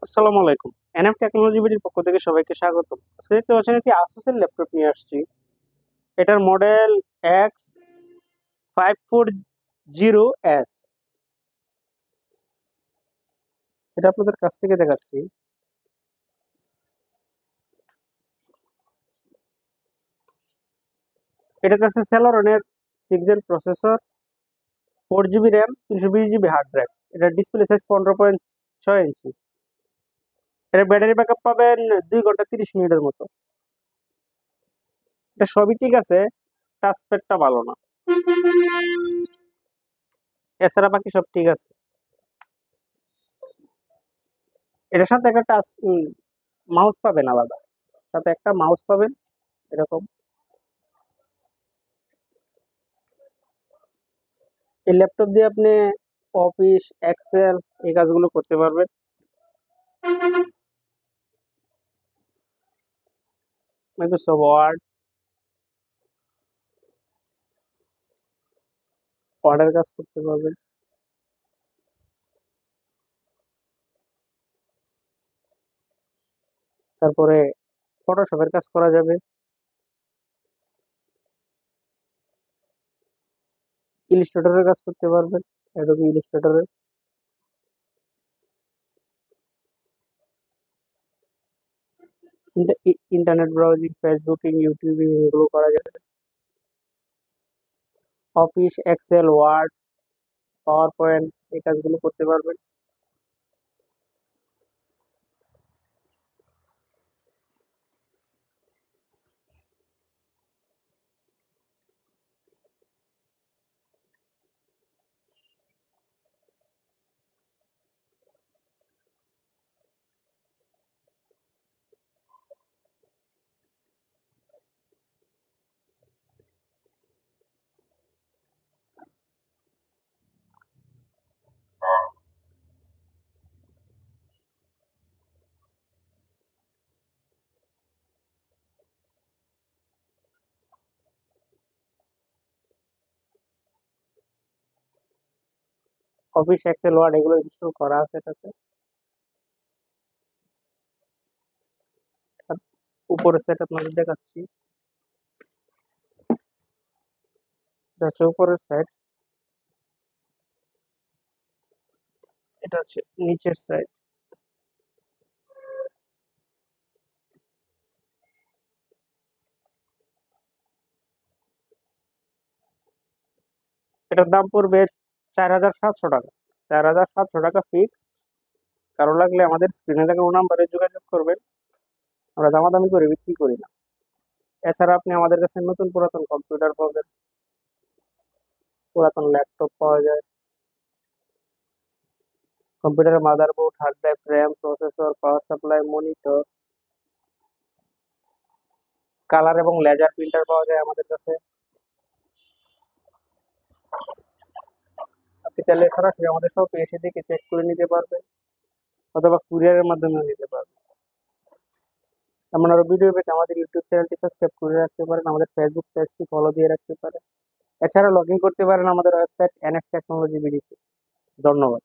আসসালামু আলাইকুম। NF technology বিডির পক্ষ থেকে সবাইকে স্বাগতম। আজকে দেখতে পাচ্ছেন একটি আসুসের ল্যাপটপ নিয়ে আসছি। এটার মডেল X540S। এটা আপনাদের কাছ থেকে দেখাচ্ছি। এটাতে আছে সেলরনের 6 gen processor, 4 GB RAM, 320 GB hard drive. এটার ডিসপ্লে সাইজ 15.6 ইঞ্চি। এটা ব্যাটারি ব্যাকআপ পাবেন 2 ঘন্টা 30 মিনিটের মতো। এটা সবই ঠিক আছে, টাচপ্যাডটা ভালো না। এছাড়া বাকি সব ঠিক আছে। এটার সাথে একটা টাচ মাউস পাবেন আলাদা, সাথে একটা মাউস পাবেন এরকম। এই ল্যাপটপ দিয়ে আপনি অফিস, এক্সেল এই কাজগুলো করতে পারবেন। মাইক্রোসফট ওয়ার্ড, ওয়ার্ডের কাজ করতে পারবেন। তারপরে ফটোশপের কাজ করা যাবে, ইলিস্ট্রেটরের কাজ করতে পারবেন, অ্যাডোবি ইলিস্ট্রেটরের। ইন্টারনেট ব্রাউজিং, ফেসবুকিং, ইউটিউবিং এগুলো করা যাবে। Office, Excel, Word, PowerPoint এই কাজগুলো করতে পারবেন। অফিস, এক্সেল, ওয়ার্ড এগুলো ইনস্টল করা আছে এটাতে। আর উপরের সেট আপনাদের দেখাচ্ছি। এটা হচ্ছে উপরের সাইড, এটা হচ্ছে নিচের সাইড। এটার দাম পড়বে 4700 টাকা। 4700 টাকা ফিক্সড। কারো লাগলে আমাদের স্ক্রিনে থাকা নাম্বারে যোগাযোগ করবেন। আমরা দামাদামি করে বিক্রি করি না। এছাড়া আপনি আমাদের কাছে নতুন পুরাতন কম্পিউটার পাবেন, পুরাতন ল্যাপটপ পাওয়া যায়। কম্পিউটারের motherboard, hard drive, RAM, processor, power supply, monitor, colour এবং লেজার প্রিন্টার পাওয়া যায় আমাদের কাছে। আপনি চাইলে সরাসরি আমাদের শপে এসে দেখে চেক করে নিতে পারবেন, অথবা কুরিয়ারের মাধ্যমেও নিতে পারবেন। এমন আরো ভিডিও পেতে আমাদের ইউটিউব চ্যানেলটি সাবস্ক্রাইব করে রাখতে পারেন, আমাদের ফেসবুক পেজটি ফলো দিয়ে রাখতে পারেন। এছাড়া লগ ইন করতে পারেন আমাদের ওয়েবসাইট এনএফ টেকনোলজি বিডিতে। ধন্যবাদ।